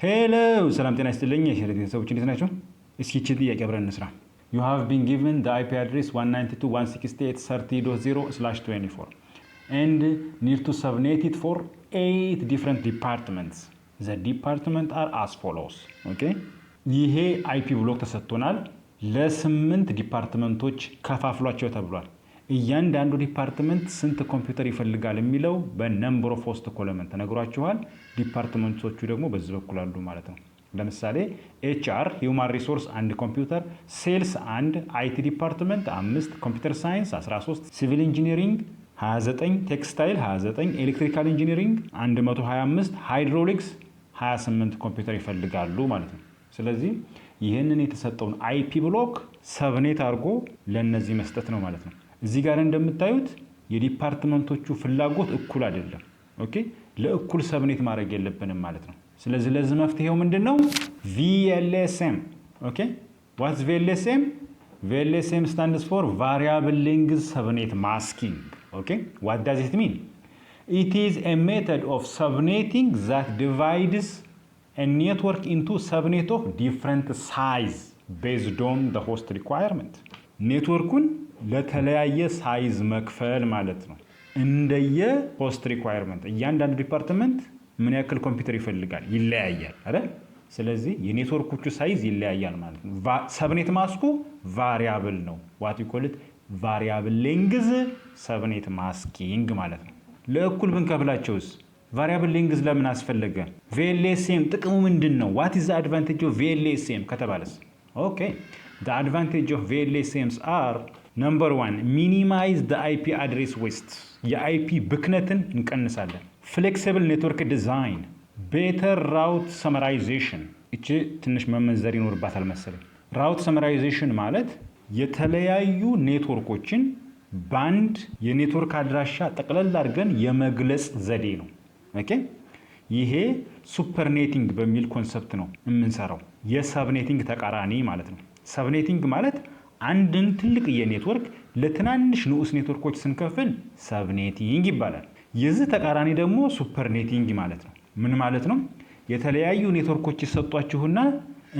Hello, ሰላም ጤና ይስጥልኝ የሸረሪት ቤተሰቦች እንዴት ናችሁ? እስኪ እቺ ጥያቄ አብረን እንስራ። You have been given the IP address 192.168.30/24 and need to subnet it for 8 different departments. The departments are as follows. Okay? ይሄ IP ብሎክ ተሰጥቶናል። ለ8 ዲፓርትመንቶች ከፋፍሏቸው ተብሏል። እያንዳንዱ ዲፓርትመንት ስንት ኮምፒውተር ይፈልጋል የሚለው በነምበር ኦፍ ሆስት ኮለመን ተነግሯችኋል። ዲፓርትመንቶቹ ደግሞ በዚህ በኩል አሉ ማለት ነው። ለምሳሌ HR ሂውማን ሪሶርስ 1 ኮምፒውተር፣ ሴልስ 1፣ IT ዲፓርትመንት 5፣ ኮምፒውተር ሳይንስ 13፣ ሲቪል ኢንጂነሪንግ 29፣ ቴክስታይል 29፣ ኤሌክትሪካል ኢንጂነሪንግ 125፣ ሃይድሮሊክስ 28 ኮምፒውተር ይፈልጋሉ ማለት ነው። ስለዚህ ይህንን የተሰጠውን IP ብሎክ ሰብኔት አድርጎ ለነዚህ መስጠት ነው ማለት ነው። እዚህ ጋር እንደምታዩት የዲፓርትመንቶቹ ፍላጎት እኩል አይደለም። ኦኬ ለእኩል ሰብኔት ማድረግ የለብንም ማለት ነው። ስለዚህ ለዚህ መፍትሄው ምንድነው? VLSM። ኦኬ what's VLSM? VLSM stands for variable length subnet masking. Okay, what does it mean? It is a method of subnetting that divides a network into subnet of different size based on the host requirement. ኔትወርኩን ለተለያየ ሳይዝ መክፈል ማለት ነው። እንደየ ሆስት ሪኳየርመንት እያንዳንዱ ዲፓርትመንት ምን ያክል ኮምፒውተር ይፈልጋል ይለያያል አይደል? ስለዚህ የኔትወርኮቹ ሳይዝ ይለያያል ማለት ነው። ሰብኔት ማስኩ ቫሪያብል ነው። ዋት ዩ ኮል ኢት ቫሪያብል ሌንግዝ ሰብኔት ማስኪንግ ማለት ነው። ለእኩል ብንከፍላቸውስ ቫሪያብል ሌንግዝ ለምን አስፈለገ? VLSM ጥቅሙ ምንድነው? ዋት ኢዝ ዘ አድቫንቴጅ ኦፍ VLSM ከተባለስ? ኦኬ the advantage of VLSMs are number 1 minimize the IP address waste. የIP ብክነትን እንቀንሳለን። flexible network design, better route summarization. እቺ ትንሽ መመንዘር ይኖርባታል መሰለኝ። route summarization ማለት የተለያዩ ኔትወርኮችን ባንድ የኔትወርክ አድራሻ ጠቅለል አድርገን የመግለጽ ዘዴ ነው። ኦኬ ይሄ ሱፐርኔቲንግ በሚል ኮንሰፕት ነው የምንሰራው። የሰብኔቲንግ ተቃራኒ ማለት ነው። ሰብኔቲንግ ማለት አንድን ትልቅ የኔትወርክ ለትናንሽ ንዑስ ኔትወርኮች ስንከፍል ሰብኔቲንግ ይባላል። የዚህ ተቃራኒ ደግሞ ሱፐርኔቲንግ ማለት ነው። ምን ማለት ነው? የተለያዩ ኔትወርኮች ይሰጧችሁና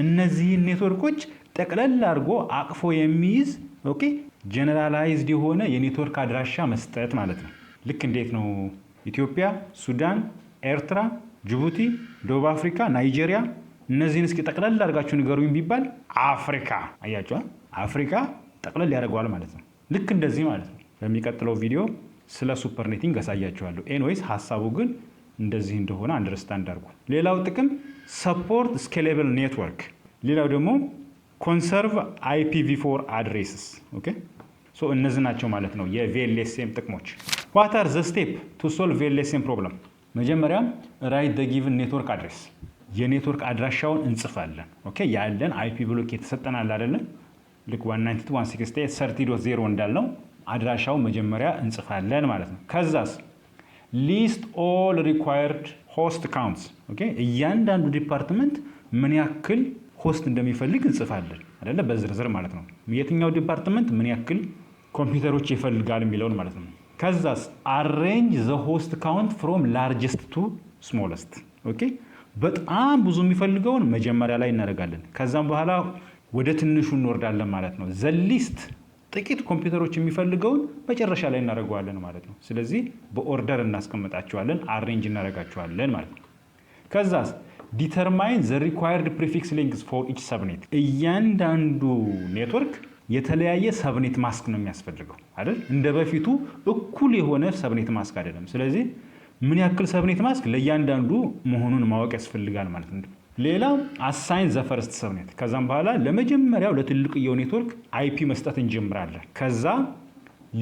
እነዚህን ኔትወርኮች ጠቅለል አድርጎ አቅፎ የሚይዝ ኦኬ ጀነራላይዝድ የሆነ የኔትወርክ አድራሻ መስጠት ማለት ነው። ልክ እንዴት ነው ኢትዮጵያ፣ ሱዳን፣ ኤርትራ፣ ጅቡቲ፣ ደቡብ አፍሪካ፣ ናይጄሪያ እነዚህን እስኪ ጠቅለል አድርጋችሁ ንገሩኝ ቢባል አፍሪካ አያችሁ፣ አፍሪካ ጠቅለል ያደርገዋል ማለት ነው። ልክ እንደዚህ ማለት ነው። በሚቀጥለው ቪዲዮ ስለ ሱፐርኔቲንግ አሳያችኋለሁ። ኤንዌይስ ሀሳቡ ግን እንደዚህ እንደሆነ አንደርስታንድ አድርጉ። ሌላው ጥቅም ሰፖርት ስኬሌብል ኔትወርክ፣ ሌላው ደግሞ ኮንሰርቭ IPv4 አድሬስስ። ኦኬ ሶ እነዚህ ናቸው ማለት ነው የVLSM ጥቅሞች። ዋት አር ዘ ስቴፕ ቱ ሶልቭ VLSM ፕሮብለም? መጀመሪያ ራይት ዘ ጊቭን ኔትወርክ አድሬስ፣ የኔትወርክ አድራሻውን እንጽፋለን። ኦኬ ያለን IP ብሎክ የተሰጠናል አይደለ? ልክ 192.168.30.0 እንዳልነው አድራሻውን መጀመሪያ እንጽፋለን ማለት ነው። ከዛስ ሊስት ኦል ሪኳየርድ ሆስት ካውንትስ። ኦኬ እያንዳንዱ ዲፓርትመንት ምን ያክል ሆስት እንደሚፈልግ እንጽፋለን አይደለ? በዝርዝር ማለት ነው። የትኛው ዲፓርትመንት ምን ያክል ኮምፒውተሮች ይፈልጋል የሚለውን ማለት ነው። ከዛስ አሬንጅ ዘ ሆስት ካውንት ፍሮም ላርጀስት ቱ ስሞለስት። ኦኬ በጣም ብዙ የሚፈልገውን መጀመሪያ ላይ እናደርጋለን። ከዛም በኋላ ወደ ትንሹ እንወርዳለን ማለት ነው። ዘ ሊስት ጥቂት ኮምፒውተሮች የሚፈልገውን መጨረሻ ላይ እናደርገዋለን ማለት ነው። ስለዚህ በኦርደር እናስቀምጣቸዋለን፣ አሬንጅ እናደርጋቸዋለን ማለት ነው። ከዛስ ዲተርማይን ዘ ሪኳየርድ ፕሪፊክስ ሊንክስ ፎር ኢች ሰብኔት። እያንዳንዱ ኔትወርክ የተለያየ ሰብኔት ማስክ ነው የሚያስፈልገው አይደል? እንደ በፊቱ እኩል የሆነ ሰብኔት ማስክ አይደለም። ስለዚህ ምን ያክል ሰብኔት ማስክ ለእያንዳንዱ መሆኑን ማወቅ ያስፈልጋል ማለት ነው። ሌላው አሳይን ዘ ፈርስት ሰብኔት። ከዛም በኋላ ለመጀመሪያው ለትልቅየው ኔትወርክ IP መስጠት እንጀምራለን። ከዛ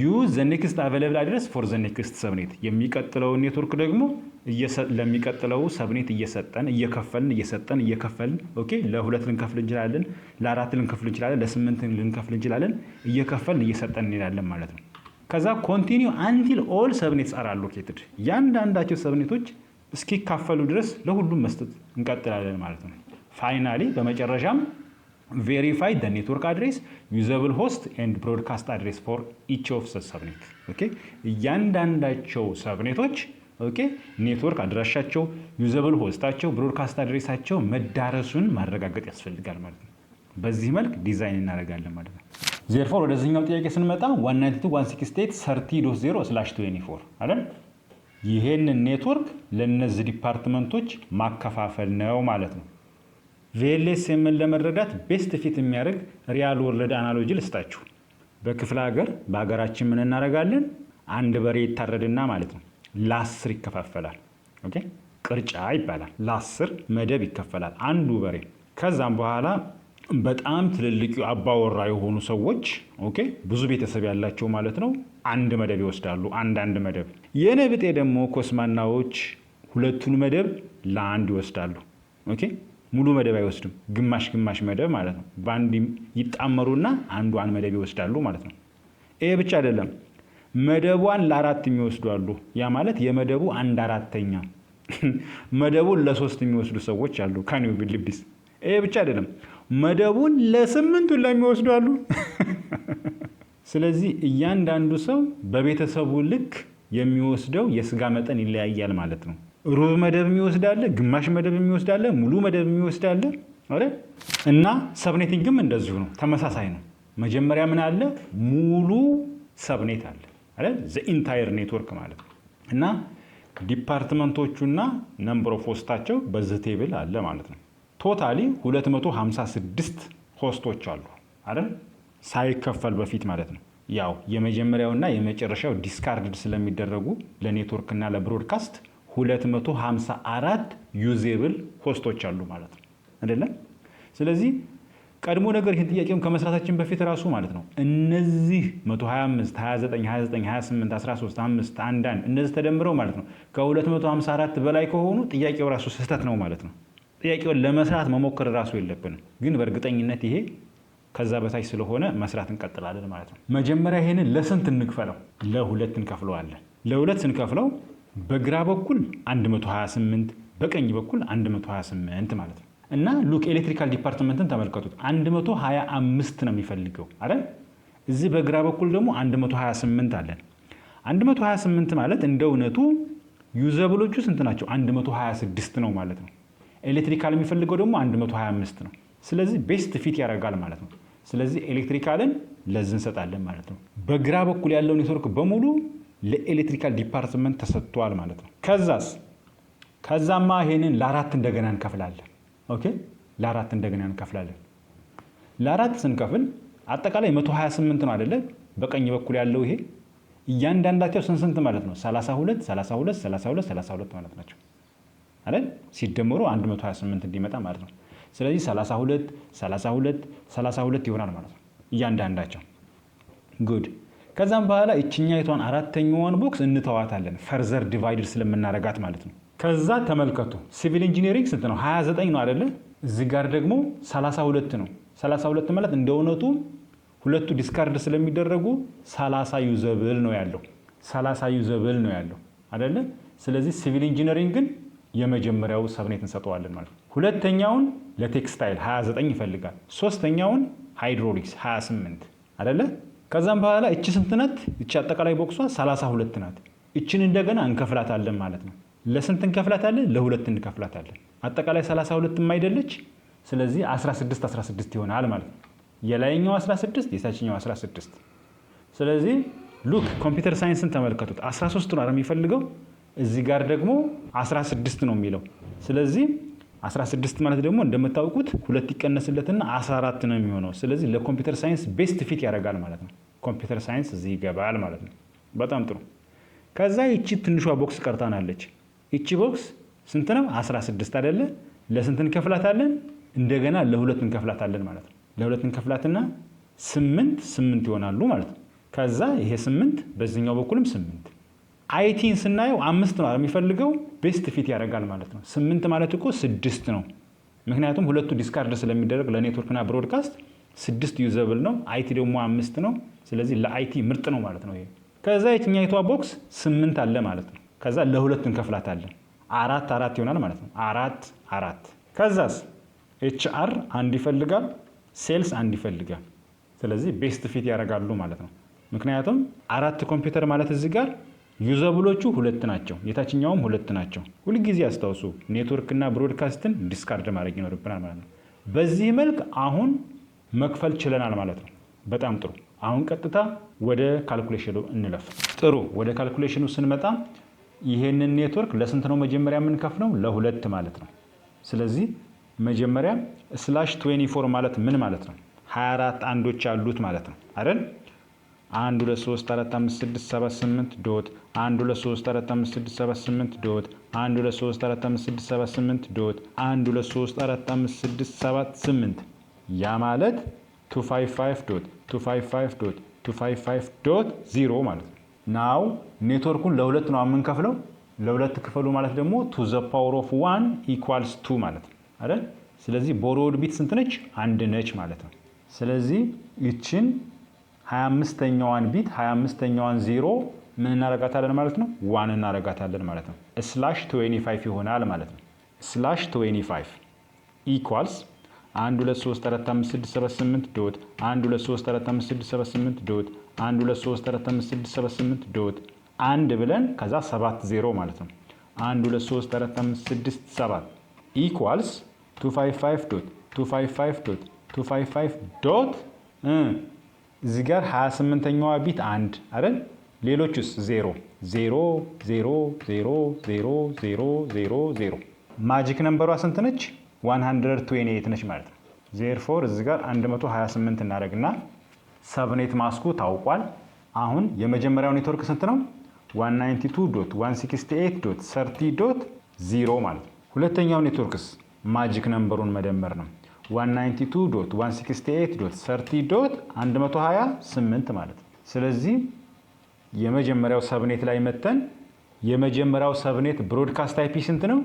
ዩዝ ዘ ኔክስት አቬለብል አድሬስ ፎር ዘ ኔክስት ሰብኔት። የሚቀጥለው ኔትወርክ ደግሞ ለሚቀጥለው ሰብኔት እየሰጠን እየከፈልን ኦኬ ለ2 ልንከፍል እንችላለን፣ ለ4 ልንከፍል እንችላለን፣ ለ8 ልንከፍል እንችላለን። እየከፈልን እየሰጠን እንሄዳለን ማለት ነው። ከዛ ኮንቲኒው አንቲል ኦል ሰብኔትስ አር አሎኬትድ። ያንዳንዳቸው ሰብኔቶች እስኪካፈሉ ድረስ ለሁሉም መስጠት እንቀጥላለን ማለት ነው። ፋይናሊ በመጨረሻም ቬሪፋይ ዘ ኔትወርክ አድሬስ ዩዘብል ሆስት ኤንድ ብሮድካስት አድሬስ ፎር ኢች ኦፍ ዘ ሰብኔት። ኦኬ እያንዳንዳቸው ሰብኔቶች ኦኬ ኔትወርክ አድራሻቸው ዩዘብል ሆስታቸው ብሮድካስት አድሬሳቸው መዳረሱን ማረጋገጥ ያስፈልጋል ማለት ነው። በዚህ መልክ ዲዛይን እናደርጋለን ማለት ነው። ዜርፎር ወደዚህኛው ጥያቄ ስንመጣ 192.168.30/24 አይደል? ይሄንን ኔትወርክ ለነዚህ ዲፓርትመንቶች ማከፋፈል ነው ማለት ነው። ቪኤልኤስኤምን ለመረዳት ቤስት ፊት የሚያደርግ ሪያል ወርልድ አናሎጂ ልስጣችሁ። በክፍለ ሀገር በሀገራችን ምን እናደርጋለን? አንድ በሬ ይታረድና ማለት ነው ለ10 ይከፋፈላል። ኦኬ ቅርጫ ይባላል። ለ10 መደብ ይከፈላል አንዱ በሬ። ከዛም በኋላ በጣም ትልልቅ አባወራ የሆኑ ሰዎች ኦኬ ብዙ ቤተሰብ ያላቸው ማለት ነው አንድ መደብ ይወስዳሉ። አንድ መደብ። የነብጤ ደግሞ ኮስማናዎች ሁለቱን መደብ ለአንድ ይወስዳሉ። ኦኬ ሙሉ መደብ አይወስድም፣ ግማሽ መደብ ማለት ነው። በአንድ ይጣመሩና አንዷን መደብ ይወስዳሉ ማለት ነው። ይሄ ብቻ አይደለም፣ መደቧን ለ4 የሚወስዱ አሉ። ያ ማለት የመደቡ 1/4ኛ መደቡን ለ3 የሚወስዱ ሰዎች አሉ። ካኒው ቢልቢስ። ይሄ ብቻ አይደለም፣ መደቡን ለ8 ለሚወስዱ አሉ። ስለዚህ እያንዳንዱ ሰው በቤተሰቡ ልክ የሚወስደው የስጋ መጠን ይለያያል ማለት ነው። ሩብ መደብ የሚወስዳለ፣ ግማሽ መደብ የሚወስዳለ፣ ሙሉ መደብ የሚወስዳለ አይደል? እና ሰብኔቲንግም እንደዚሁ ነው፣ ተመሳሳይ ነው። መጀመሪያ ምን አለ? ሙሉ ሰብኔት አለ አይደል? ዘ ኢንታየር ኔትወርክ ማለት ነው። እና ዲፓርትመንቶቹና ነምበር ኦፍ ሆስታቸው በዚህ ቴብል አለ ማለት ነው። ቶታሊ 256 ሆስቶች አሉ አይደል? ሳይከፈል በፊት ማለት ነው። ያው የመጀመሪያውና የመጨረሻው ዲስካርድድ ስለሚደረጉ ለኔትወርክ እና ለብሮድካስት 254 ዩዜብል ሆስቶች አሉ ማለት ነው አይደለም? ስለዚህ ቀድሞ ነገር ይህን ጥያቄውን ከመስራታችን በፊት ራሱ ማለት ነው እነዚህ 125 29 29 28 13 5 11 እነዚህ ተደምረው ማለት ነው ከ254 በላይ ከሆኑ ጥያቄው ራሱ ስህተት ነው ማለት ነው። ጥያቄውን ለመስራት መሞከር ራሱ የለብንም። ግን በእርግጠኝነት ይሄ ከዛ በታች ስለሆነ መስራት እንቀጥላለን ማለት ነው። መጀመሪያ ይሄንን ለስንት እንክፈለው? ለ2 እንከፍለዋለን። ለ2 ስንከፍለው በግራ በኩል 128 በቀኝ በኩል 128 ማለት ነው። እና ሉክ ኤሌክትሪካል ዲፓርትመንትን ተመልከቱት 125 ነው የሚፈልገው አይደል? እዚህ በግራ በኩል ደግሞ 128 አለን። 128 ማለት እንደ እውነቱ ዩዘብሎቹ ስንት ናቸው? 126 ነው ማለት ነው። ኤሌክትሪካል የሚፈልገው ደግሞ 125 ነው። ስለዚህ ቤስት ፊት ያደርጋል ማለት ነው። ስለዚህ ኤሌክትሪካልን ለዚህ እንሰጣለን ማለት ነው። በግራ በኩል ያለው ኔትወርክ በሙሉ ለኤሌክትሪካል ዲፓርትመንት ተሰጥቷል ማለት ነው። ከዛማ ይሄንን ለ4 እንደገና እንከፍላለን። ኦኬ ለ4 እንደገና እንከፍላለን። ለ4 ስንከፍል አጠቃላይ 128 ነው አይደለ? በቀኝ በኩል ያለው ይሄ እያንዳንዳቸው ስንት ማለት ነው? 32 32 32 32 ማለት ናቸው አይደል? ሲደመሩ 128 እንዲመጣ ማለት ነው። ስለዚህ 32 32 32 ይሆናል ማለት ነው እያንዳንዳቸው። ጉድ። ከዛም በኋላ እችኛይቷን አራተኛዋን ቦክስ እንተዋታለን ፈርዘር ዲቫይድድ ስለምናረጋት ማለት ነው። ከዛ ተመልከቱ ሲቪል ኢንጂነሪንግ ስንት ነው? 29 ነው አይደለ? እዚህ ጋር ደግሞ 32 ነው። 32 ማለት እንደ እውነቱ ሁለቱ ዲስካርድ ስለሚደረጉ 30 ዩዘብል ነው ያለው። 30 ዩዘብል ነው ያለው አይደለ? ስለዚህ ሲቪል ኢንጂነሪንግን የመጀመሪያው ሰብኔት እንሰጠዋለን ማለት ነው። ሁለተኛውን ለቴክስታይል 29 ይፈልጋል። ሶስተኛውን ሃይድሮሊክስ 28 አይደለ? ከዛም በኋላ እቺ ስንት ናት? እቺ አጠቃላይ ቦክሷ 32 ናት። እቺን እንደገና እንከፍላታለን ማለት ነው። ለስንት እንከፍላታለን? ለ2 እንከፍላታለን። አጠቃላይ 32 የማይደለች። ስለዚህ 16 16 ይሆናል ማለት ነው። የላይኛው 16 የታችኛው 16። ስለዚህ ሉክ ኮምፒውተር ሳይንስን ተመልከቱት። 13 ነው የሚፈልገው፣ እዚህ ጋር ደግሞ 16 ነው የሚለው። ስለዚህ 16 ማለት ደግሞ እንደምታውቁት 2 ይቀነስለትና 14 ነው የሚሆነው። ስለዚህ ለኮምፒውተር ሳይንስ ቤስት ፊት ያደርጋል ማለት ነው። ኮምፒውተር ሳይንስ እዚህ ይገባል ማለት ነው። በጣም ጥሩ። ከዛ ይቺ ትንሿ ቦክስ ቀርታናለች። ይቺ ቦክስ ስንት ነው? 16 አይደለ? ለስንት እንከፍላታለን? እንደገና ለ2 እንከፍላታለን ማለት ነው። ለ2 እንከፍላትና 8 ይሆናሉ ማለት ነው። ከዛ ይሄ 8 በዚህኛው በኩልም 8። አይቲን ስናየው 5 ነው የሚፈልገው፣ ቤስት ፊት ያደርጋል ማለት ነው። 8 ማለት እኮ 6 ነው። ምክንያቱም ሁለቱ ዲስካርድ ስለሚደረግ ለኔትወርክና ብሮድካስት 6 ዩዘብል ነው። አይቲ ደግሞ 5 ነው። ስለዚህ ለአይቲ ምርጥ ነው ማለት ነው ይሄ። ከዛ የትኛይቷ ቦክስ 8 አለ ማለት ነው። ከዛ ለ2 እንከፍላታለን 4 ይሆናል ማለት ነው። 4 ከዛስ ኤችአር 1 ይፈልጋል፣ ሴልስ 1 ይፈልጋል። ስለዚህ ቤስት ፊት ያደርጋሉ ማለት ነው። ምክንያቱም 4 ኮምፒውተር ማለት እዚህ ጋር ዩዘብሎቹ ሁለት ናቸው፣ የታችኛውም ሁለት ናቸው። ሁልጊዜ አስታውሱ፣ ኔትወርክ እና ብሮድካስትን ዲስካርድ ማድረግ ይኖርብናል ማለት ነው። በዚህ መልክ አሁን መክፈል ችለናል ማለት ነው። በጣም ጥሩ። አሁን ቀጥታ ወደ ካልኩሌሽኑ እንለፍ። ጥሩ፣ ወደ ካልኩሌሽኑ ስንመጣ ይሄንን ኔትወርክ ለስንት ነው መጀመሪያ የምንከፍለው? ለሁለት ማለት ነው። ስለዚህ መጀመሪያ /24 ማለት ምን ማለት ነው? 24 አንዶች አሉት ማለት ነው አይደል? 1 2 3 4 5 6 7 8 ዶት 1 2 3 4 5 6 7 8 ዶት 1 2 3 4 5 6 7 8 ዶት 1 2 3 4 5 6 7 8 ያ ማለት 255 ዶት 255 ዶት 255 ዶት 0 ማለት ነው። ናው ኔትወርኩን ለሁለት ነው የምንከፍለው። ለሁለት ክፈሉ ማለት ደግሞ to the power of 1 equals 2 ማለት ነው አይደል? ስለዚህ ቦሮድ ቢት ስንት ነች? አንድ ነች ማለት ነው። ስለዚህ ይችን 25ኛዋን ቢት 25ኛዋን 0 ምን እናረጋታለን ማለት ነው? 1 እናረጋታለን ማለት ነው። /25 ይሆናል ማለት ነው። /25 equals 1 2 3 4 5 6 7 8 ዶት 1 2 3 4 5 6 7 8 ዶት 1 2 3 4 5 6 7 8 ዶት 1 ብለን ከዛ 7 0 ማለት ነው። 1 2 3 4 5 6 7 equals 255 ዶት 255 ዶት 255 ዶት እዚህ ጋር 28ኛዋ ቢት 1 አይደል? ሌሎችስ 0 0 0 0 0 0 0 0 ማጂክ ነምበሯ ስንት ነች? 128 ነች ማለት ነው። ዜርፎር እዚህ ጋር 128 እናደርግና ሰብኔት ማስኩ ታውቋል። አሁን የመጀመሪያው ኔትወርክ ስንት ነው? 192.168.30.0 ማለት ነው። ሁለተኛው ኔትወርክስ ማጂክ ነምበሩን መደመር ነው። 192.168.30.128 ማለት ነው። ስለዚህ የመጀመሪያው ሰብኔት ላይ መተን የመጀመሪያው ሰብኔት ብሮድካስት አይፒ ስንት ነው?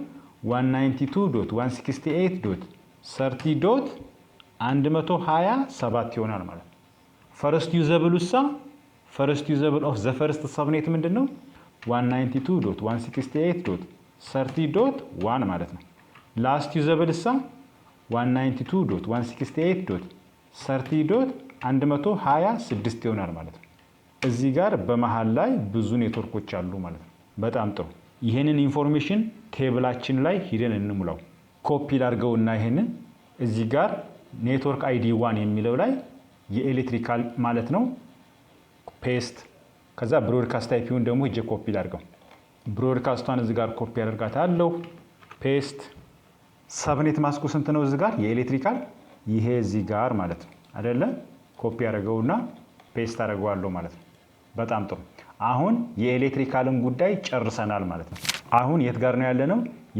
192.168.30.127 ይሆናል ማለት ነው። ፈርስት ዩዘብል ውሳ ፈርስት ዩዘብል ኦፍ ዘ ፈርስት ሰብኔት ምንድን ነው? 192.168.30.1 ማለት ነው። ላስት ዩዘብል እሳ 192.168.30.126 ይሆናል ማለት ነው። እዚህ ጋር በመሃል ላይ ብዙ ኔትወርኮች አሉ ማለት ነው። በጣም ጥሩ። ይሄንን ኢንፎርሜሽን ቴብላችን ላይ ሂደን እንሙላው። ኮፒ ላድርገውና ይሄንን እዚህ ጋር ኔትወርክ አይዲ 1 የሚለው ላይ የኤሌክትሪካል ማለት ነው ፔስት፣ ከዛ ብሮድካስት አይፒውን ደግሞ ሂጄ ኮፒ ላድርገው። ብሮድካስቷን እዚህ ጋር ኮፒ አደርጋታለሁ። ፔስት ሰብኔት ማስኩ ስንት ነው? እዚህ ጋር የኤሌክትሪካል ይሄ እዚህ ጋር ማለት ነው አይደለ? ኮፒ አደርገውና ፔስት አደርገዋለሁ ማለት ነው። በጣም ጥሩ። አሁን የኤሌክትሪካልን ጉዳይ ጨርሰናል ማለት ነው። አሁን የት ጋር ነው ያለነው?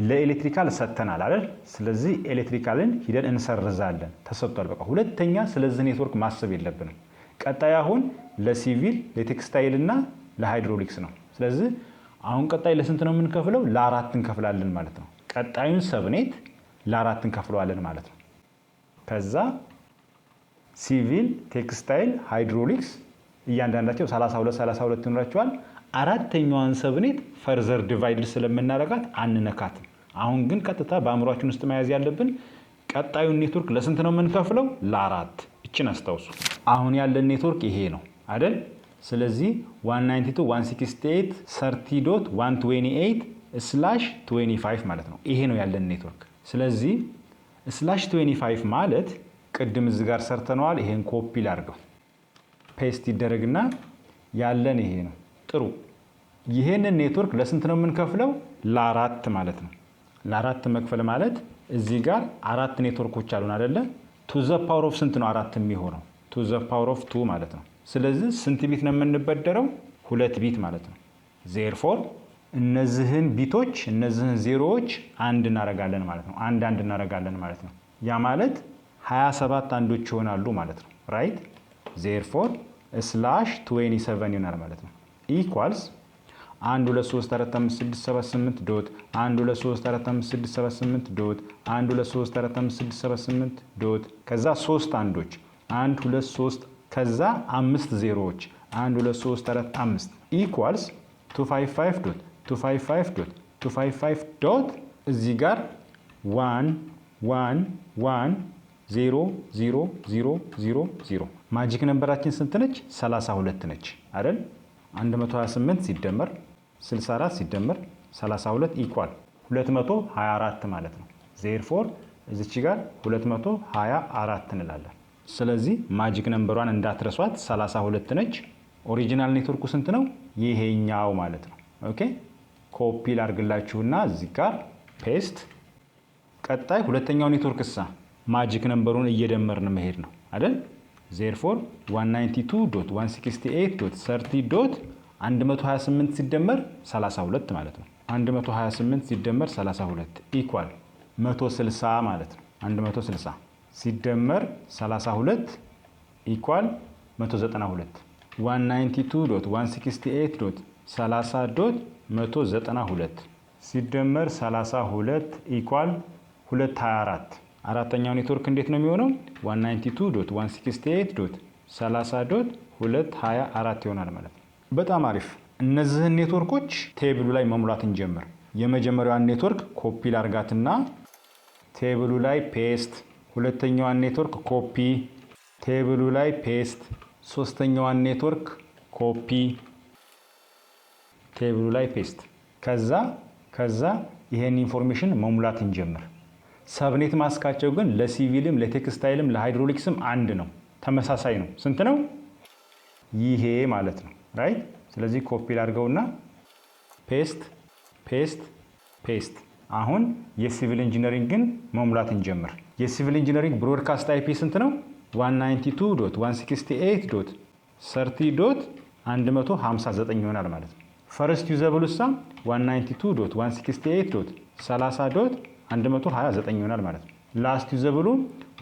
ለኤሌክትሪካል ሰጥተናል አይደል? ስለዚህ ኤሌክትሪካልን ሂደን እንሰርዛለን። ተሰጥቷል በቃ። ሁለተኛ ስለዚህ ኔትወርክ ማሰብ የለብንም። ቀጣይ አሁን ለሲቪል ለቴክስታይል እና ለሃይድሮሊክስ ነው። ስለዚህ አሁን ቀጣይ ለስንት ነው የምንከፍለው? ለ4 እንከፍላለን ማለት ነው። ቀጣዩን ሰብኔት ለ4 እንከፍለዋለን ማለት ነው። ከዛ ሲቪል፣ ቴክስታይል፣ ሃይድሮሊክስ እያንዳንዳቸው 32 32 ይኖራቸዋል። አራተኛዋን ሰብኔት ፈርዘር ዲቫይድድ ስለምናረጋት አንነካትም። አሁን ግን ቀጥታ በአእምሯችን ውስጥ መያዝ ያለብን ቀጣዩን ኔትወርክ ለስንት ነው የምንከፍለው? ለ4። እችን አስታውሱ። አሁን ያለን ኔትወርክ ይሄ ነው አይደል? ስለዚህ 192.168.30.128/25 ማለት ነው። ይሄ ነው ያለን ኔትወርክ። ስለዚህ /25 ማለት ቅድም እዚህ ጋር ሰርተነዋል። ይሄን ኮፒ ላድርገው፣ ፔስት ይደረግና ያለን ይሄ ነው። ጥሩ። ይሄንን ኔትወርክ ለስንት ነው የምንከፍለው? ለ4 ማለት ነው። ለ4 መክፈል ማለት እዚህ ጋር 4 ኔትወርኮች አሉን አይደለ? ቱ ዘ ፓወር ኦፍ ስንት ነው 4 የሚሆነው? ቱ ዘ ፓወር ኦፍ 2 ማለት ነው። ስለዚህ ስንት ቢት ነው የምንበደረው? 2 ቢት ማለት ነው። ዜርፎር እነዚህን ቢቶች እነዚህን ዜሮዎች አንድ እናረጋለን ማለት ነው። አንድ እናረጋለን ማለት ነው። ያ ማለት 27 አንዶች ይሆናሉ ማለት ነው። ራይት። ዜርፎር /27 ይሆናል ማለት ነው። ኢኳልስ 1 2 3 4 5 6 7 8 ዶት 1 2 3 4 5 6 7 8 ዶት 1 2 3 4 5 6 7 8 ዶት ከዛ 3 አንዶች 1 2 3 ከዛ 5 ዜሮዎች 1 2 3 4 5 ኢኳልስ 255 ዶት 255 ዶት 255 ዶት እዚህ ጋር 1 1 1 0 0 0 0 0 ማጂክ ነምበራችን ስንት ነች? 32 ነች አይደል? 128 ሲደመር 64 ሲደመር 32 ኢኳል 224 ማለት ነው። ዜርፎር እዚች ጋር 224 እንላለን። ስለዚህ ማጂክ ነምበሯን እንዳትረሷት 32 ነች። ኦሪጂናል ኔትወርኩ ስንት ነው? ይሄኛው ማለት ነው። ኦኬ ኮፒ ላድርግላችሁና እዚህ ጋር ፔስት። ቀጣይ ሁለተኛው ኔትወርክ እሳ ማጂክ ነምበሩን እየደመርን መሄድ ነው አይደል? ዜርፎር 192.168.30.128 ሲደመር 32 ማለት ነው። 128 ሲደመር 32 ኢኳል 160 ማለት ነው። 160 ሲደመር 32 ኢኳል 192 192.168.30.192 ሲደመር 32 ኢኳል 224። አራተኛው ኔትወርክ እንዴት ነው የሚሆነው? 192.168.30.224 ይሆናል ማለት ነው። በጣም አሪፍ። እነዚህን ኔትወርኮች ቴብሉ ላይ መሙላት እንጀምር። የመጀመሪያዋን ኔትወርክ ኮፒ ላርጋትና ቴብሉ ላይ ፔስት። ሁለተኛዋን ኔትወርክ ኮፒ፣ ቴብሉ ላይ ፔስት። ሶስተኛዋን ኔትወርክ ኮፒ፣ ቴብሉ ላይ ፔስት። ከዛ ይሄን ኢንፎርሜሽን መሙላት እንጀምር። ሰብኔት ማስካቸው ግን ለሲቪልም ለቴክስታይልም ለሃይድሮሊክስም አንድ ነው፣ ተመሳሳይ ነው። ስንት ነው? ይሄ ማለት ነው ራይት። ስለዚህ ኮፒ ላድርገውና ፔስት ፔስት ፔስት። አሁን የሲቪል ኢንጂነሪንግን መሙላት እንጀምር። የሲቪል ኢንጂነሪንግ ብሮድካስት አይፒ ስንት ነው? 192.168.30.159 ይሆናል ማለት ነው። ፈርስት ዩዘብል ሳ 192.168.30.129 ይሆናል ማለት ነው። ላስት ዩዘብሉ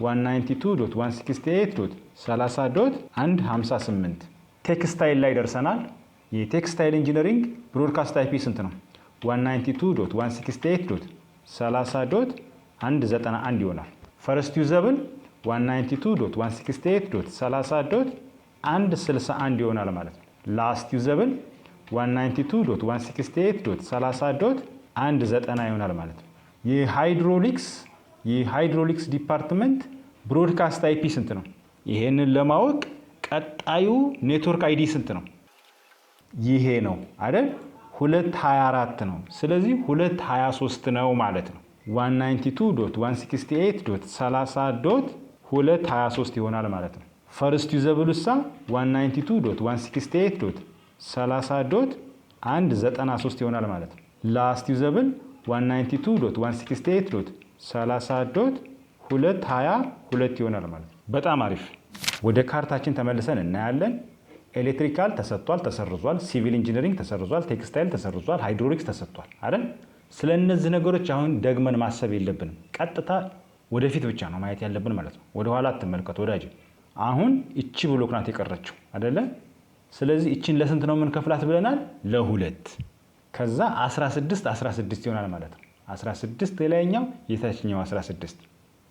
192.168.30.158። ቴክስታይል ላይ ደርሰናል። የቴክስታይል ኢንጂነሪንግ ብሮድካስት አይፒ ስንት ነው? 192.168.30.191 ይሆናል። ፈርስት ዩዘብል 192.168.30.161 ይሆናል ማለት ነው። ላስት ዩዘብል 192.168.30.190 ይሆናል ማለት ነው። የሃይድሮሊክስ ዲፓርትመንት ብሮድካስት አይፒ ስንት ነው? ይሄንን ለማወቅ ቀጣዩ ኔትወርክ አይዲ ስንት ነው? ይሄ ነው አይደል? 224 ነው። ስለዚህ 223 ነው ማለት ነው። 192.168.30.223 ይሆናል ማለት ነው። ፈርስት ዩዘብል ሳ 192.168.30.193 ይሆናል ማለት ነው። ላስት ዩዘብል 192.168.30.222 ይሆናል ማለት ነው። በጣም አሪፍ። ወደ ካርታችን ተመልሰን እናያለን። ኤሌክትሪካል ተሰጥቷል፣ ተሰርዟል። ሲቪል ኢንጂነሪንግ ተሰርዟል። ቴክስታይል ተሰርዟል። ሃይድሮሊክስ ተሰጥቷል አይደል? ስለ እነዚህ ነገሮች አሁን ደግመን ማሰብ የለብንም። ቀጥታ ወደፊት ብቻ ነው ማየት ያለብን ማለት ነው። ወደኋላ አትመልከት ወዳጅ። አሁን እቺ ብሎክ ናት የቀረችው አይደለ? ስለዚህ እቺን ለስንት ነው የምንከፍላት ብለናል? ለሁለት። ከዛ 16 ይሆናል ማለት ነው። 16 የላይኛው የታችኛው 16።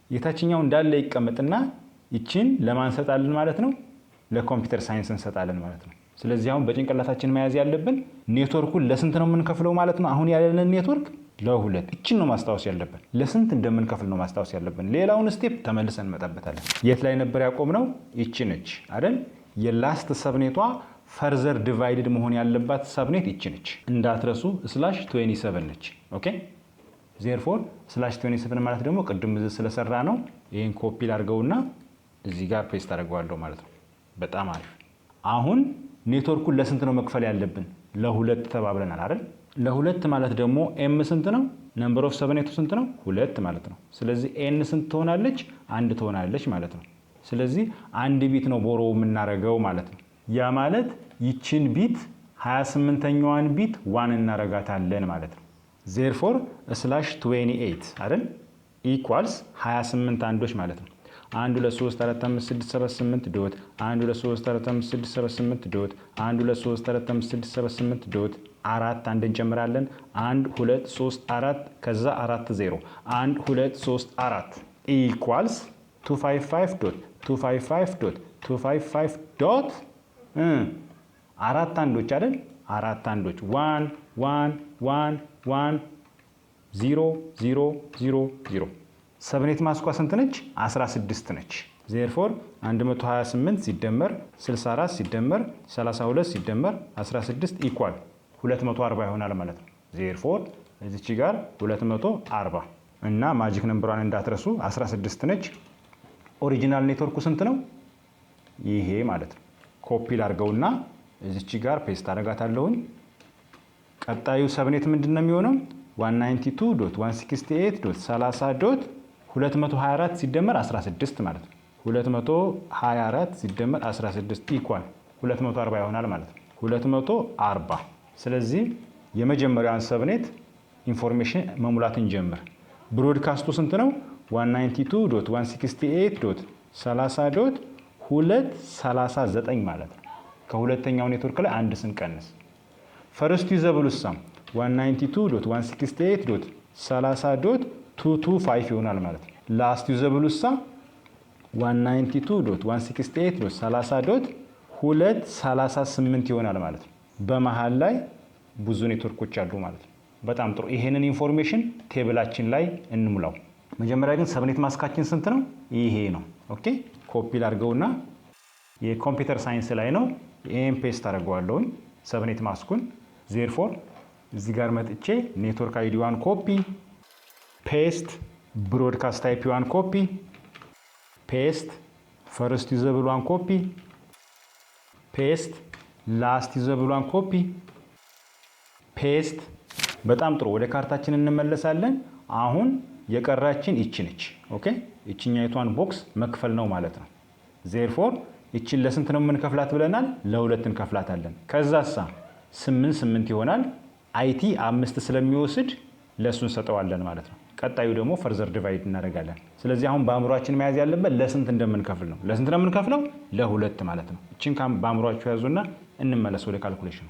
የታችኛው እንዳለ ይቀመጥና እቺን ለማን እንሰጣለን ማለት ነው? ለኮምፒውተር ሳይንስ እንሰጣለን ማለት ነው። ስለዚህ አሁን በጭንቅላታችን መያዝ ያለብን ኔትወርኩን ለስንት ነው የምንከፍለው ማለት ነው። አሁን ያለንን ኔትወርክ ለሁለት። እቺን ነው ማስታወስ ያለብን። ለስንት እንደምንከፍል ነው ማስታወስ ያለብን። ሌላውን ስቴፕ ተመልሰን እንመጣበታለን። የት ላይ ነበር ያቆምነው? እቺ ነች አይደል? የላስት ሰብኔቷ ፈርዘር ዲቫይድድ መሆን ያለባት ሰብኔት እቺ ነች እንዳትረሱ። /27 ነች። ኦኬ ዜርፎር /27 ማለት ደግሞ ቅድም ስለሰራ ነው። ይሄን ኮፒ ላድርገውና እዚህ ጋር ፔስት አድርገዋለሁ ማለት ነው። በጣም አሪፍ። አሁን ኔትወርኩን ለስንት ነው መክፈል ያለብን? ለሁለት ተባብለናል አይደል? ለሁለት ማለት ደግሞ ኤም ስንት ነው? ነምበር ኦፍ ሰብኔቱ ስንት ነው? 2 ማለት ነው። ስለዚህ ኤን ስንት ትሆናለች? 1 ትሆናለች ማለት ነው። ስለዚህ አንድ ቢት ነው ቦሮ የምናረገው ማለት ነው። ያ ማለት ይችን ቢት 28ኛዋን ቢት 1 እናረጋታለን ማለት ነው። ዜርፎር /28 አይደል? ኢኳልስ 28 አንዶች ማለት ነው። 1 2 3 4 5 6 7 8 ዶት 1 2 3 4 5 6 7 8 ዶት 1 2 3 4 5 6 7 8 ዶት 4 አንድ እንጨምራለን 1 2 3 4 ከዛ 4 0 1 2 3 4 ኢኳልስ 255 ዶት 255 ዶት 255 ዶት አራት አንዶች አይደል? አራት አንዶች 1 1 1 1 0 0 0 0 ሰብኔት ማስኳ ስንት ነች? 16 ነች። ዜርፎር 128 ሲደመር 64 ሲደመር 32 ሲደመር 16 ኢኳል 240 ይሆናል ማለት ነው። ዜርፎር እዚች ጋር 240 እና ማጂክ ነምበሯን እንዳትረሱ 16 ነች። ኦሪጂናል ኔትወርኩ ስንት ነው? ይሄ ማለት ነው። ኮፒ ላድርገውና እዚች ጋር ፔስት አደርጋታለሁኝ። ቀጣዩ ሰብኔት ምንድን ነው የሚሆነው? 192.168.30.224 ሲደመር 16 ማለት ነው። 224 ሲደመር 16 ኢኳል 240 ይሆናል ማለት ነው። 240። ስለዚህ የመጀመሪያውን ሰብኔት ኢንፎርሜሽን መሙላት እንጀምር። ብሮድካስቱ ስንት ነው? 192.168.30.239 ማለት ነው። ከሁለተኛው ኔትወርክ ላይ አንድ ስንቀንስ ፈርስት ዩዘብል ሳም 192.168.30.225 ይሆናል ማለት ነው። ላስት ዩዘብል ሳም 192.168.30.238 ይሆናል ማለት ነው። በመሃል ላይ ብዙ ኔትወርኮች አሉ ማለት ነው። በጣም ጥሩ። ይሄንን ኢንፎርሜሽን ቴብላችን ላይ እንሙላው። መጀመሪያ ግን ሰብኔት ማስካችን ስንት ነው? ይሄ ነው። ኦኬ ኮፒ ላድርገውና የኮምፒውተር ሳይንስ ላይ ነው። ይሄን ፔስት አደርገዋለሁኝ ሰብኔት ማስኩን። ዜርፎር እዚህ ጋር መጥቼ ኔትወርክ አይዲ ዋን ኮፒ ፔስት፣ ብሮድካስት ታይፕ ዋን ኮፒ ፔስት፣ ፈርስት ዩዘብል ዋን ኮፒ ፔስት፣ ላስት ዩዘብል ዋን ኮፒ ፔስት። በጣም ጥሩ። ወደ ካርታችን እንመለሳለን። አሁን የቀራችን ይቺ ነች። ኦኬ ይቺኛይቷን ቦክስ መክፈል ነው ማለት ነው። ዜርፎር ይቺን ለስንት ነው የምንከፍላት ብለናል? ለሁለት እንከፍላታለን። ከዛሳ 8 ይሆናል። አይቲ 5 ስለሚወስድ ለሱ እንሰጠዋለን ማለት ነው። ቀጣዩ ደግሞ ፈርዘር ዲቫይድ እናደርጋለን። ስለዚህ አሁን በአእምሯችን መያዝ ያለበት ለስንት እንደምንከፍል ነው። ለስንት ነው የምንከፍለው? ለሁለት ማለት ነው። እቺን በአእምሯችሁ ያዙና እንመለስ ወደ ካልኩሌሽኑ።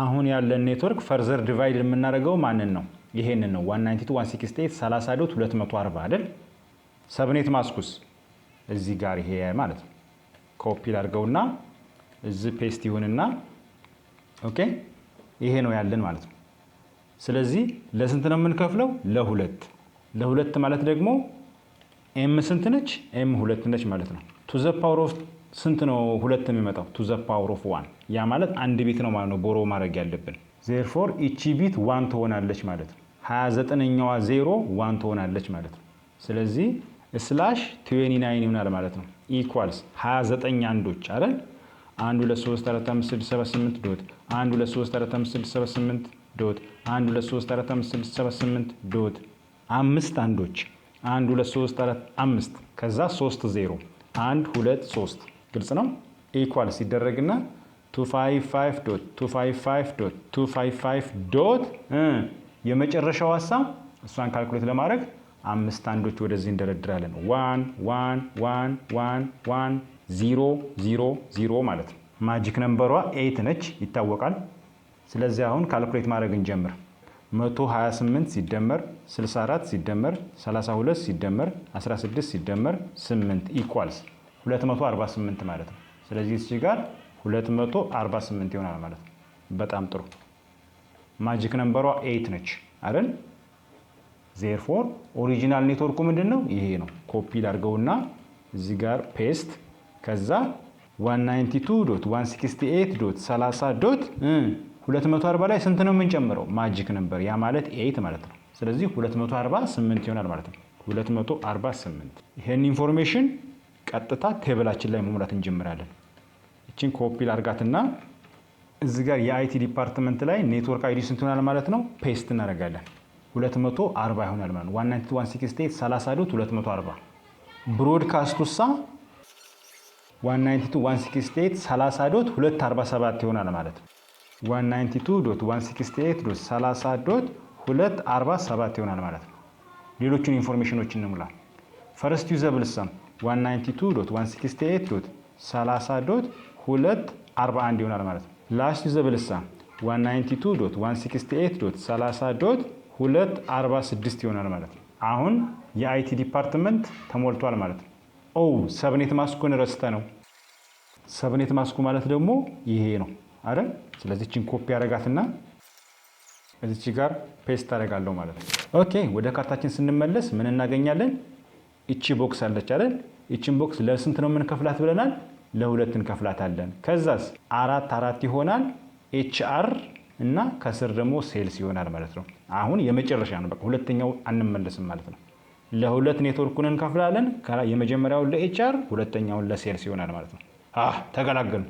አሁን ያለን ኔትወርክ ፈርዘር ዲቫይድ የምናደርገው ማንን ነው? ይሄንን ነው። 192.168.30.240 አይደል? ሰብኔት ማስኩስ እዚህ ጋር ይሄ ማለት ነው። ኮፒ ላድርገውና እዚህ ፔስት ይሁንና ኦኬ ይሄ ነው ያለን ማለት ነው። ስለዚህ ለስንት ነው የምንከፍለው? ለሁለት። ለሁለት ማለት ደግሞ ኤም ስንት ነች? ኤም 2 ነች ማለት ነው። ቱ ዘ ፓወር ኦፍ ስንት ነው ሁለት የሚመጣው? ቱ ዘ ፓወር ኦፍ 1። ያ ማለት አንድ ቢት ነው ማለት ነው ቦሮ ማድረግ ያለብን። ዜርፎር ኢቺ ቢት 1 ትሆናለች ማለት ነው። 29ኛዋ 0 1 ትሆናለች ማለት ነው። ስለዚህ ስላሽ 29 ይሆናል ማለት ነው። ኢኳልስ 29 አንዶች አይደል? 1 2 3 4 5 6 7 8 ዶት 1 2 3 4 5 6 7 8 ዶት 1 2 3 4 5 6 7 8 ዶት 5 አንዶች 1 2 3 4 5 ከዛ 3 0 1 2 3 ግልጽ ነው። ኢኳል ሲደረግና 255 ዶት 255 ዶት 255 ዶት የመጨረሻው ሀሳብ እሷን ካልኩሌት ለማድረግ 5 አንዶች ወደዚህ እንደረድራለን። 1 1 1 1 1 0 0 0 ማለት ነው። ማጂክ ነምበሯ 8 ነች ይታወቃል። ስለዚህ አሁን ካልኩሌት ማድረግ እንጀምር። 128 ሲደመር 64 ሲደመር 32 ሲደመር 16 ሲደመር 8 ኢኳልስ 248 ማለት ነው። ስለዚህ እዚህ ጋር 248 ይሆናል ማለት ነው። በጣም ጥሩ። ማጂክ ነምበሯ 8 ነች አይደል? ዜርፎር ኦሪጂናል ኔትወርኩ ምንድነው? ይሄ ነው። ኮፒ ላድርገውና እዚህ ጋር ፔስት ከዛ 192.168.30.240 ላይ ስንት ነው የምንጨምረው? ማጂክ ነምበር ያ ማለት 8 ማለት ነው። ስለዚህ 248 ይሆናል ማለት ነው። 248 ይሄን ኢንፎርሜሽን ቀጥታ ቴብላችን ላይ መሙላት እንጀምራለን። እቺን ኮፒ ላድርጋትና እዚህ ጋር የአይቲ ዲፓርትመንት ላይ ኔትወርክ አይዲ ስንት ይሆናል ማለት ነው? ፔስት እናደርጋለን። 240 ይሆናል ማለት ነው። 192.168.30.240 ብሮድካስቱሳ 192.168.30.247 ይሆናል ማለት ነው። 192.168.30.247 ይሆናል ማለት ነው። ሌሎቹን ኢንፎርሜሽኖች እንሙላ። ፈርስት ዩዘብል ሰም 192.168.30.241 ይሆናል ማለት ነው። ላስት ዩዘብል ሰም 192.168.30.246 ይሆናል ማለት ነው። አሁን የአይቲ ዲፓርትመንት ተሞልቷል ማለት ነው። ሰብኔት ማስኩን ረስተ ነው። ሰብኔት ማስኩ ማለት ደግሞ ይሄ ነው አይደል? ስለዚህ እቺን ኮፒ አደርጋትና እዚች ጋር ፔስት አደርጋለሁ ማለት ነው። ኦኬ ወደ ካርታችን ስንመለስ ምን እናገኛለን? እቺ ቦክስ አለች አይደል? እቺን ቦክስ ለስንት ነው የምንከፍላት ብለናል? ለሁለት እንከፍላታለን። ከዛስ 4 4 ይሆናል። ኤችአር እና ከስር ደግሞ ሴልስ ይሆናል ማለት ነው። አሁን የመጨረሻ ነው። በቃ ሁለተኛው አንመለስም ማለት ነው። ለሁለት ኔትወርኩን እንከፍላለን። የመጀመሪያውን ለኤችአር ሁለተኛውን ለሴልስ ይሆናል ማለት ነው። ተገላገሉ።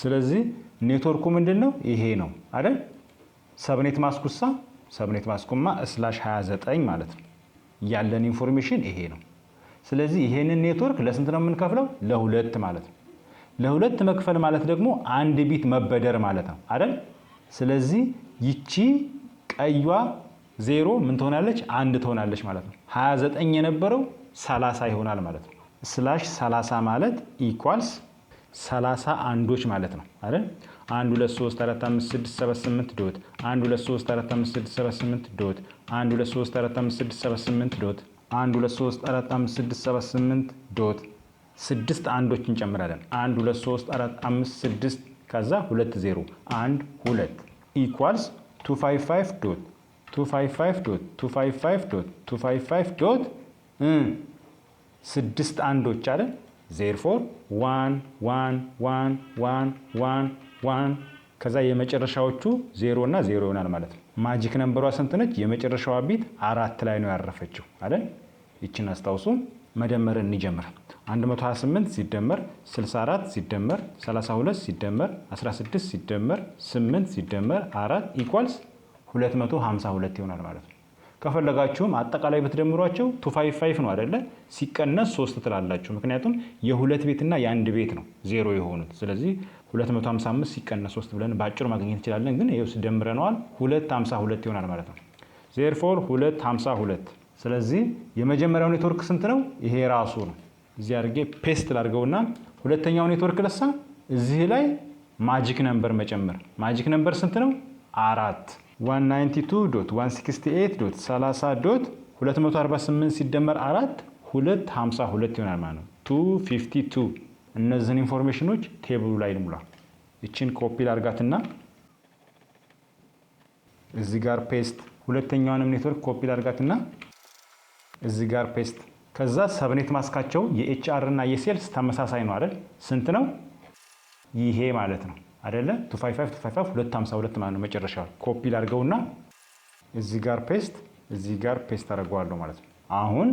ስለዚህ ኔትወርኩ ምንድነው? ይሄ ነው አይደል? ሰብኔት ማስኩሳ ሰብኔት ማስኩማ /29 ማለት ነው። ያለን ኢንፎርሜሽን ይሄ ነው። ስለዚህ ይሄንን ኔትወርክ ለስንት ነው የምንከፍለው? ለሁለት ማለት ነው። ለሁለት መክፈል ማለት ደግሞ አንድ ቢት መበደር ማለት ነው አይደል? ስለዚህ ይቺ ቀይዋ 0 ምን ትሆናለች? 1 ትሆናለች ማለት ነው። 29 የነበረው 30 ይሆናል ማለት ነው። /30 ማለት ኢኳልስ 30 አንዶች ማለት ነው አይደል? 1 2 3 4 5 6 7 8 ዶት 1 2 3 4 5 6 7 8 ዶት 1 2 3 4 5 6 7 8 ዶት 1 2 3 4 5 6 7 8 ዶት 6 አንዶች እንጨምራለን። 1 2 3 4 5 6 ከዛ 2 0 1 2 ኢኳልስ 255 ዶት 255 ዶት 255 ዶት 255 ዶት 6 አንዶች አይደል? therefore 1 1 1 1 1 1 ከዛ የመጨረሻዎቹ 0 እና 0 ይሆናል ማለት ነው። ማጂክ ነምበሯ ስንት ነች? የመጨረሻዋ ቢት 4 ላይ ነው ያረፈችው አይደል? ይችን አስታውሱ። መደመርን እንጀምር። 128 ሲደመር 64 ሲደመር 32 ሲደመር 16 ሲደመር 8 ሲደመር 4 ኢኳልስ 252 ይሆናል ማለት ነው። ከፈለጋችሁም አጠቃላይ ብትደምሯቸው 255 ነው አይደለ? ሲቀነስ 3 ትላላችሁ። ምክንያቱም የሁለት ቤትና የአንድ ቤት ነው 0 የሆኑት። ስለዚህ 255 ሲቀነስ 3 ብለን በአጭሩ ማግኘት እንችላለን። ግን ይሄው ደምረነዋል 252 ይሆናል ማለት ነው። therefore 252። ስለዚህ የመጀመሪያው ኔትወርክ ስንት ነው? ይሄ ራሱ ነው። እዚህ አድርጌ ፔስት ላድርገውና ሁለተኛው ኔትወርክ ለሳ እዚህ ላይ ማጂክ ነምበር መጨመር። ማጂክ ነምበር ስንት ነው? 4 192.168.30.248 ሲደመር 4 252 ይሆናል ማለት ነው። 252። እነዚህን ኢንፎርሜሽኖች ቴብሉ ላይ ልሙላ። እቺን ኮፒ ላድርጋትና እዚህ ጋር ፔስት። ሁለተኛውንም ኔትወርክ ኮፒ ላድርጋትና እዚህ ጋር ፔስት። ከዛ ሰብኔት ማስካቸው የኤችአር እና የሴልስ ተመሳሳይ ነው አይደል? ስንት ነው? ይሄ ማለት ነው አይደለ? 255 252 ማለት ነው መጨረሻው። ኮፒ ላድርገውና እዚህ ጋር ፔስት አደርገዋለሁ ማለት ነው። አሁን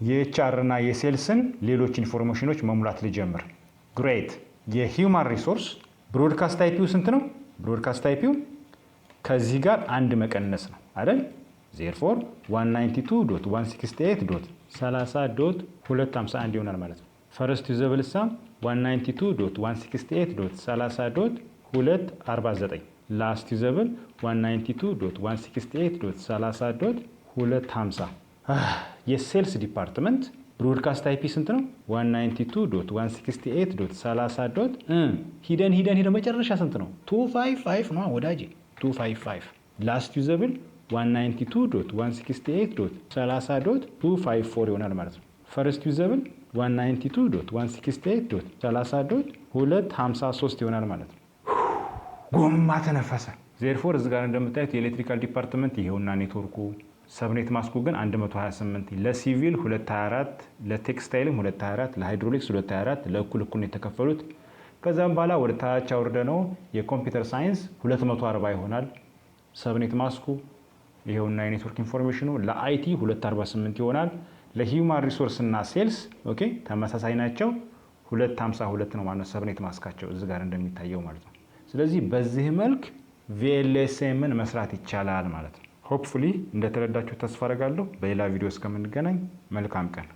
የኤችአር እና የሴልስን ሌሎች ኢንፎርሜሽኖች መሙላት ልጀምር። ግሬት። የሂውማን ሪሶርስ ብሮድካስት አይፒው ስንት ነው? ብሮድካስት አይፒው ከዚህ ጋር አንድ መቀነስ ነው አይደል? therefore 192.168.30.251 ይሆናል ማለት ነው። ፈርስት ዩዘብል ሳ 192.168.30.249 ላስት ዩዘብል 192.168.30.250። የሴልስ ዲፓርትመንት ብሮድካስት አይፒ ስንት ነው? 192.168.30. ሂደን መጨረሻ ስንት ነው? 255 ነው ወዳጄ 255። ላስት ዩዘብል 192.168.30.254 ይሆናል ማለት ነው። ፈርስት ዩዘብል 192.168.30.253 ይሆናል ማለት ነው። ጎማ ተነፈሰ። ዜርፎር እዚህ ጋር እንደምታዩት የኤሌክትሪካል ዲፓርትመንት ይሄውና ኔትወርኩ። ሰብኔት ማስኩ ግን 128፣ ለሲቪል 224፣ ለቴክስታይልም 224፣ ለሃይድሮሊክስ 224 ለእኩል ነው የተከፈሉት። ከዛም በኋላ ወደ ታች አውርደ ነው የኮምፒውተር ሳይንስ 240 ይሆናል። ሰብኔት ማስኩ ይሄውና የኔትወርክ ኢንፎርሜሽኑ። ለአይቲ 248 ይሆናል። ለሂውማን ሪሶርስ እና ሴልስ ኦኬ ተመሳሳይ ናቸው። 252 ነው ማለት ሰብኔት ማስካቸው እዚህ ጋር እንደሚታየው ማለት ነው። ስለዚህ በዚህ መልክ ቪኤልኤስኤምን መስራት ይቻላል ማለት ነው። ሆፕፉሊ እንደተረዳችሁ ተስፋ አደርጋለሁ። በሌላ ቪዲዮ እስከምንገናኝ መልካም ቀን።